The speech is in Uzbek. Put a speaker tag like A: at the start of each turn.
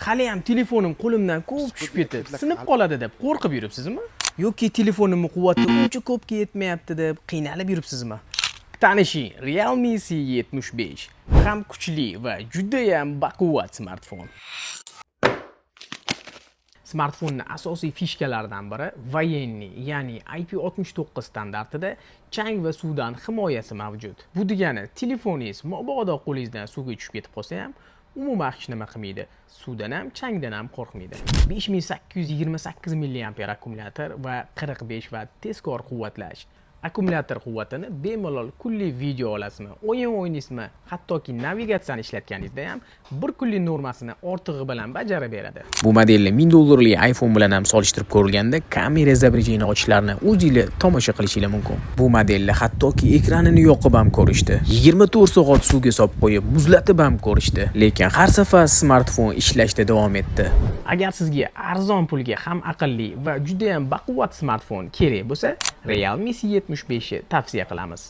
A: hali ham telefonim qo'limdan ko'p tushib ketib, sinib qoladi deb qo'rqib yuribsizmi? Yoki telefonimning quvvati uncha ko'pga yetmayapti deb qiynalib yuribsizmi? Tanishing, Realme C75 ham kuchli va juda ham baquvvat smartfon. Smartfonning asosiy fishkalaridan biri voyenniy, ya'ni IP69 standartida chang va suvdan himoyasi mavjud. Bu degani, telefoningiz mabodo qo'lingizdan suvga tushib ketib qolsa ham, umuman hech nima qilmaydi. Suvdan ham, changdan ham qo'rqmaydi. 5828 mAh akkumulyator va 45 Watt tezkor quvvatlash. Akkumulyator quvvatini bemalol kunlik video olasizmi, o'yin o'ynaysizmi, hattoki navigatsiyani ishlatganingizda ham bir kunlik normasini ortig'i bilan bajarib beradi. Bu modelni $1000 iPhone bilan ham solishtirib ko'rilganda kamera izobrazeniya ochlarini o'zingizlar tomosha qilishingiz mumkin. Bu modelni hattoki ekranini yoqib ham ko'rishdi. 24 soat suvga solib qo'yib, muzlatib ham ko'rishdi. Lekin har safar smartfon ishlashda davom etdi. Agar sizga arzon pulga ham aqlli va juda ham baquvvat smartfon kerak bo'lsa, Realme C75 tavsiya qilamiz.